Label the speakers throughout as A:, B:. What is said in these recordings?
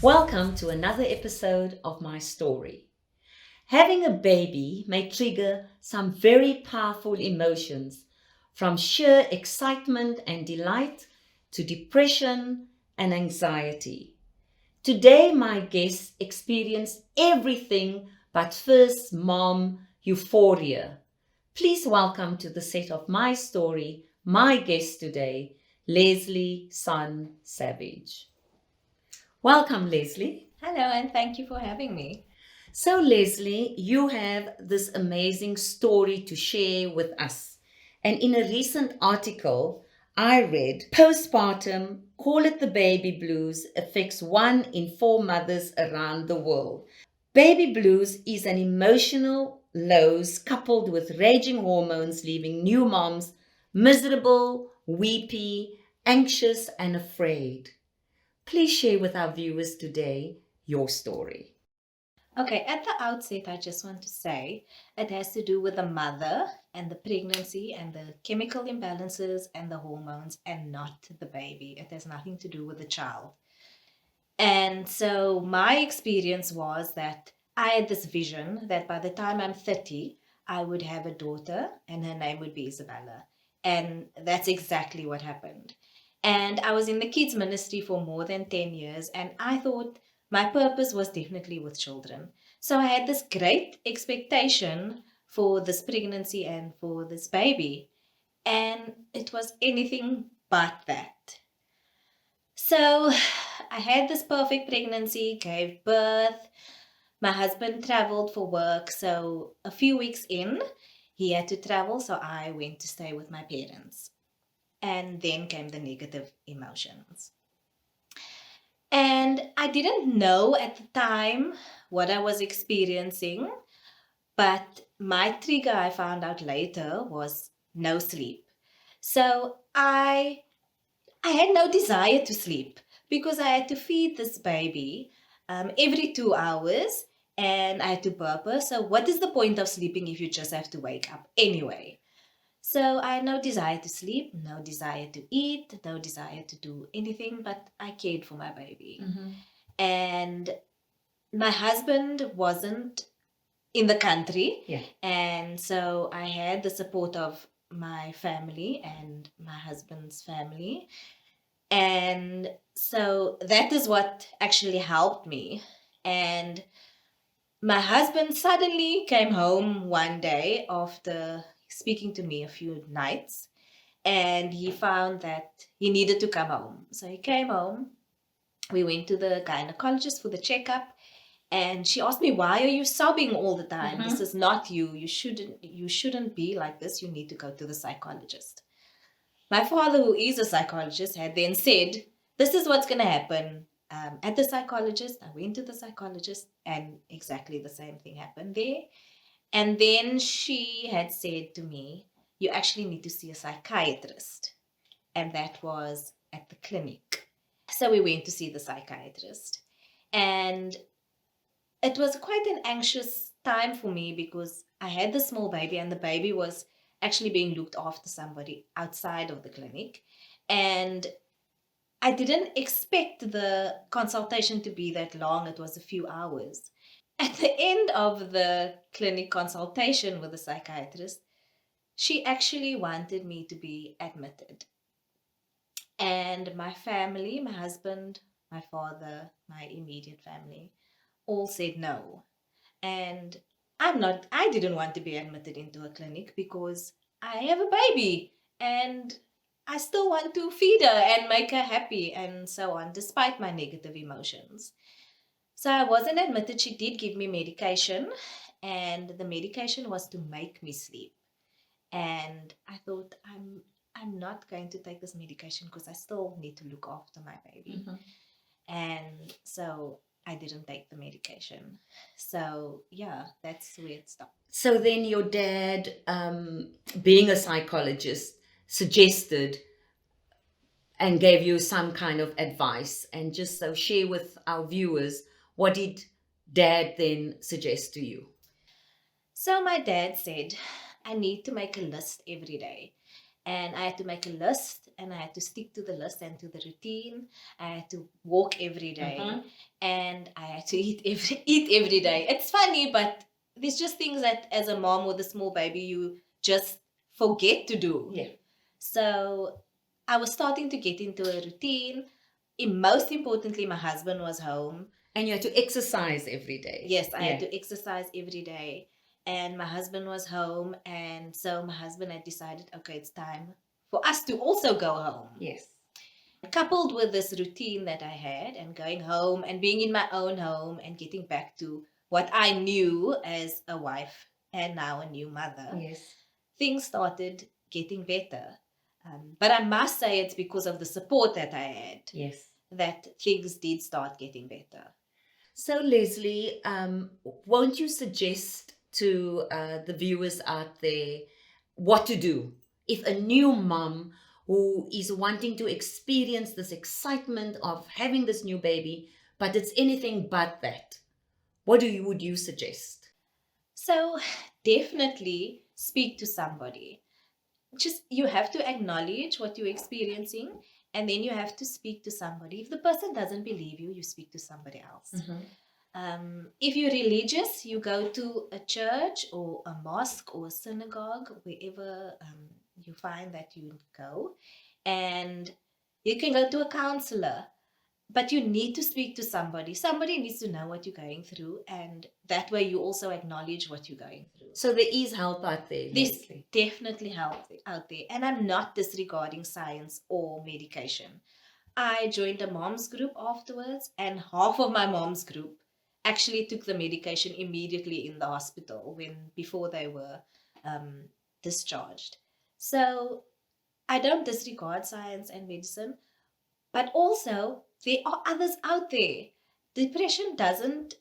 A: Welcome to another episode of my story. Having a baby may trigger some very powerful emotions, from sheer excitement and delight to depression and anxiety. Today, my guests experience everything but first mom euphoria. Please welcome to the set of my story, my guest today, Leslie Sonn-Savage. Welcome, Leslie.
B: Hello, and thank you for having me.
A: So, Leslie, you have this amazing story to share with us. And in a recent article, I read postpartum, call it the baby blues, affects 1 in 4 mothers around the world. Baby blues is an emotional lows coupled with raging hormones, leaving new moms miserable, weepy, anxious, and afraid. Please share with our viewers today your story.
B: Okay, at the outset, I just want to say it has to do with the mother and the pregnancy and the chemical imbalances and the hormones and not the baby. It has nothing to do with the child. And so my experience was that I had this vision that by the time I'm 30, I would have a daughter and her name would be Isabella. And that's exactly what happened. And I was in the kids ministry for more than 10 years, and I thought my purpose was definitely with children. So I had this great expectation for this pregnancy and for this baby, and it was anything but that. So I had this perfect pregnancy, gave birth. My husband traveled for work, so a few weeks in, he had to travel, so I went to stay with my parents. And then came the negative emotions. And I didn't know at the time what I was experiencing, but my trigger I found out later was no sleep. So I had no desire to sleep because I had to feed this baby every 2 hours and I had to burp her. So what is the point of sleeping if you just have to wake up anyway? So I had no desire to sleep, no desire to eat, no desire to do anything, but I cared for my baby. And my husband wasn't in the country.
A: Yeah.
B: And so I had the support of my family and my husband's family. And so that is what actually helped me. And my husband suddenly came home one day after speaking to me a few nights, and he found that he needed to come home. So he came home. We went to the gynecologist for the checkup, and she asked me, "Why are you sobbing all the time? This is not you. You shouldn't be like this. You need to go to the psychologist." My father, who is a psychologist, had then said, "This is what's going to happen." At the psychologist, I went to the psychologist, and exactly the same thing happened there. And then she had said to me, "You actually need to see a psychiatrist." And that was at the clinic. So we went to see the psychiatrist. And it was quite an anxious time for me because I had the small baby and the baby was actually being looked after somebody outside of the clinic. And I didn't expect the consultation to be that long. It was a few hours. At the end of the clinic consultation with the psychiatrist, she actually wanted me to be admitted. And my family, my husband, my father, my immediate family, all said no. And I didn't want to be admitted into a clinic because I have a baby and I still want to feed her and make her happy and so on, despite my negative emotions. So I wasn't admitted. She did give me medication, and the medication was to make me sleep. And I thought, I'm not going to take this medication because I still need to look after my baby. And so I didn't take the medication. So yeah, that's where it stopped.
A: So then your dad, being a psychologist, suggested and gave you some kind of advice. And just so share with our viewers, what did dad then suggest to you?
B: So my dad said, I need to make a list every day. And I had to make a list and I had to stick to the list and to the routine. I had to walk every day and I had to eat every day. It's funny, but there's just things that as a mom with a small baby, you just forget to do.
A: Yeah.
B: So I was starting to get into a routine. Most importantly, my husband was home.
A: And you had to exercise every day.
B: Yes, I had to exercise every day. And my husband was home. And so my husband had decided, okay, it's time for us to also go home.
A: Yes.
B: Coupled with this routine that I had and going home and being in my own home and getting back to what I knew as a wife and now a new mother,
A: Yes.
B: things started getting better. But I must say it's because of the support that I had.
A: Yes.
B: That things did start getting better.
A: So, Leslie, won't you suggest to the viewers out there what to do if a new mom who is wanting to experience this excitement of having this new baby, but it's anything but that? What would you suggest?
B: So, definitely speak to somebody. Just you have to acknowledge what you're experiencing and then you have to speak to somebody. If the person doesn't believe you, you speak to somebody else. If you're religious, you go to a church or a mosque or a synagogue, wherever you find that you go, and you can go to a counselor. But you need to speak to somebody. Somebody needs to know what you're going through, and that way you also acknowledge what you're going through.
A: So there is help out there,
B: There's
A: Leslie.
B: definitely help out there, and I'm not disregarding science or medication. I joined a mom's group afterwards, and half of my mom's group actually took the medication immediately in the hospital before they were discharged. So I don't disregard science and medicine, but also there are others out there. Depression doesn't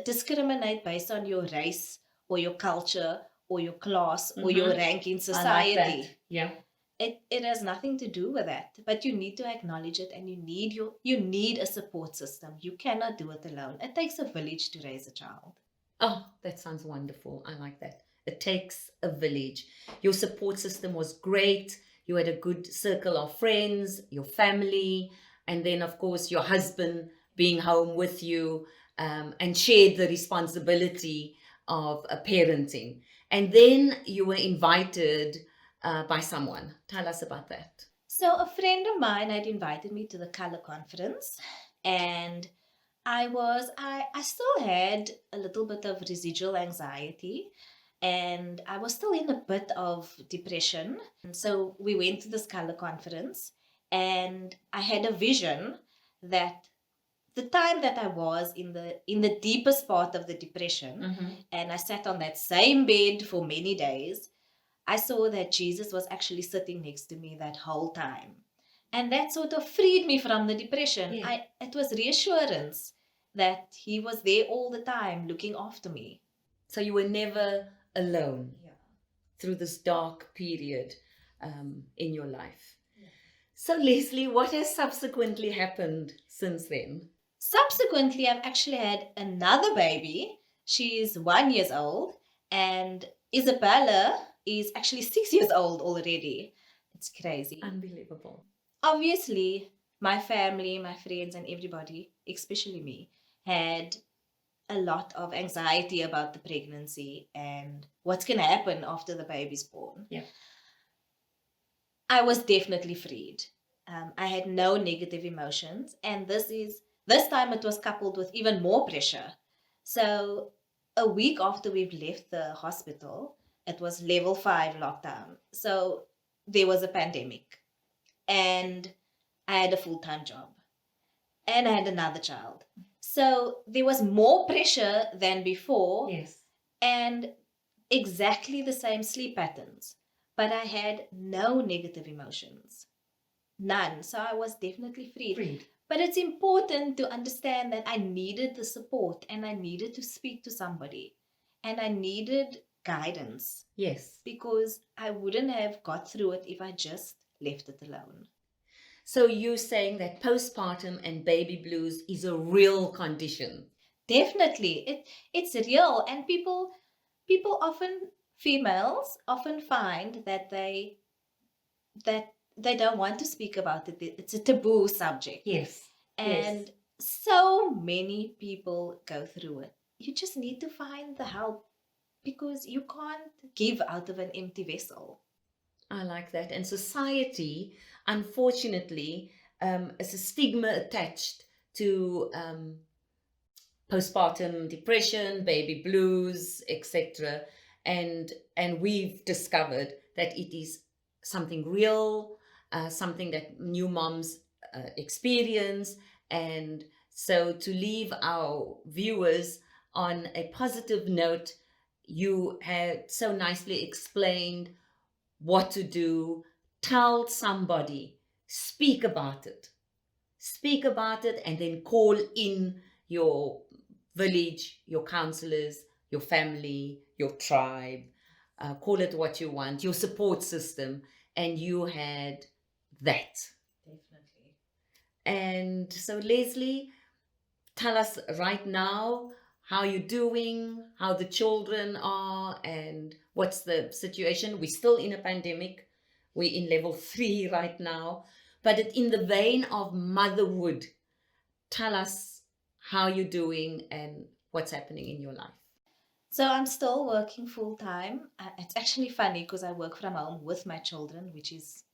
B: discriminate based on your race or your culture or your class or your rank in society.
A: I like that. Yeah.
B: It has nothing to do with that, but you need to acknowledge it, and you need a support system. You cannot do it alone. It takes a village to raise a child.
A: Oh, that sounds wonderful. I like that. It takes a village. Your support system was great. You had a good circle of friends, your family, and then, of course, your husband being home with you, and shared the responsibility of parenting. And then you were invited by someone. Tell us about that.
B: So a friend of mine had invited me to the color conference, and I still had a little bit of residual anxiety, and I was still in a bit of depression. And so we went to this color conference, and I had a vision that the time that I was in the deepest part of the depression, and I sat on that same bed for many days, I saw that Jesus was actually sitting next to me that whole time. And that sort of freed me from the depression.
A: Yeah.
B: It was reassurance that he was there all the time looking after me.
A: So you were never alone through this dark period in your life. So, Leslie, what has subsequently happened since then?
B: Subsequently, I've actually had another baby. She's 1 year old, and Isabella is actually 6 years old already. It's crazy.
A: Unbelievable.
B: Obviously, my family, my friends, and everybody, especially me, had a lot of anxiety about the pregnancy and what's going to happen after the baby's born.
A: Yeah.
B: I was definitely freed. I had no negative emotions, and this time it was coupled with even more pressure. So a week after we've left the hospital, it was level 5 lockdown. So there was a pandemic, and I had a full-time job, and I had another child. So there was more pressure than before.
A: Yes.
B: And exactly the same sleep patterns, but I had no negative emotions. None. So I was definitely freed. But it's important to understand that I needed the support and I needed to speak to somebody and I needed guidance.
A: Yes.
B: Because I wouldn't have got through it if I just left it alone.
A: So you're saying that postpartum and baby blues is a real condition?
B: Definitely. It's real, and people females often find that they don't want to speak about it. It's a taboo subject.
A: Yes.
B: And so many people go through it. You just need to find the help because you can't give out of an empty vessel.
A: I like that. And society, unfortunately, is a stigma attached to postpartum depression, baby blues, etc. And we've discovered that it is something real, something that new moms experience. And so to leave our viewers on a positive note, you had so nicely explained what to do. Tell somebody, speak about it, and then call in your village, your counselors, your family, your tribe, call it what you want, your support system, and you had that.
B: Definitely.
A: And so, Leslie, tell us right now how you're doing, how the children are, and what's the situation. We're still in a pandemic. We're in level 3 right now. But in the vein of motherhood, tell us how you're doing and what's happening in your life.
B: So I'm still working full time. It's actually funny because I work from home with my children, which is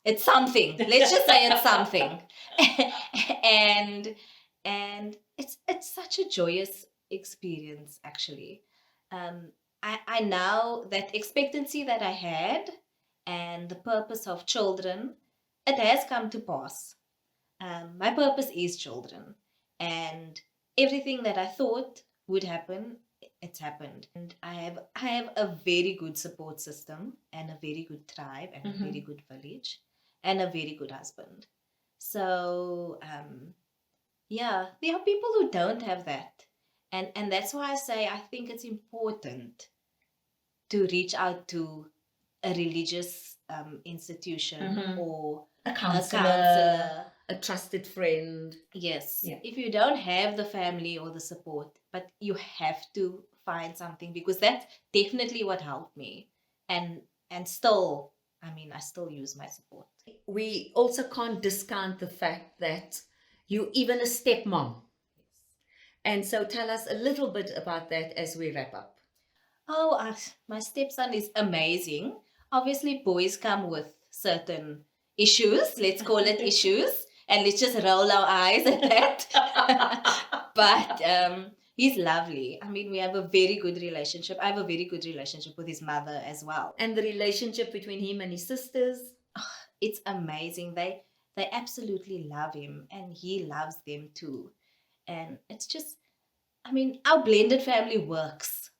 B: it's something. Let's just say it's something. and it's such a joyous experience actually. I now that expectancy that I had and the purpose of children, it has come to pass. My purpose is children, and everything that I thought would happen, it's happened. And I have a very good support system and a very good tribe and a very good village and a very good husband. So yeah, there are people who don't have that, and that's why I say I think it's important to reach out to a religious institution or
A: A
B: a
A: counselor,
B: counselor.
A: a trusted friend.
B: Yes.
A: Yeah.
B: If you don't have the family or the support, but you have to find something because that's definitely what helped me. And still, I mean, I still use my support.
A: We also can't discount the fact that you're even a stepmom. And so tell us a little bit about that as we wrap up.
B: Oh, my stepson is amazing. Obviously, boys come with certain issues. Let's call it issues. And let's just roll our eyes at that. But he's lovely. I mean, we have a very good relationship. I have a very good relationship with his mother as well.
A: And the relationship between him and his sisters?
B: It's amazing. They absolutely love him and he loves them too. And it's just, I mean, our blended family works.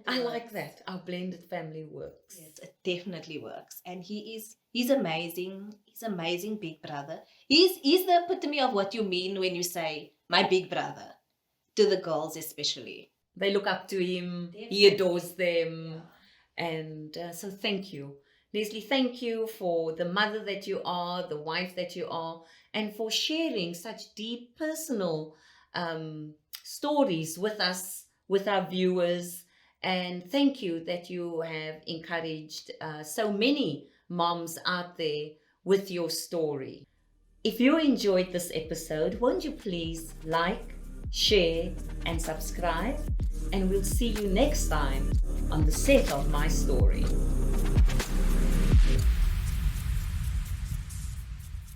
A: I like that. Our blended family works.
B: Yes, it definitely works. And he's amazing. He's amazing big brother. He's the epitome of what you mean when you say my big brother, to the girls especially.
A: They look up to him.
B: Definitely.
A: He adores them. And so thank you. Leslie, thank you for the mother that you are, the wife that you are, and for sharing such deep personal stories with us, with our viewers. And thank you that you have encouraged so many moms out there with your story. If you enjoyed this episode, won't you please like, share, and subscribe? And we'll see you next time on the set of my story.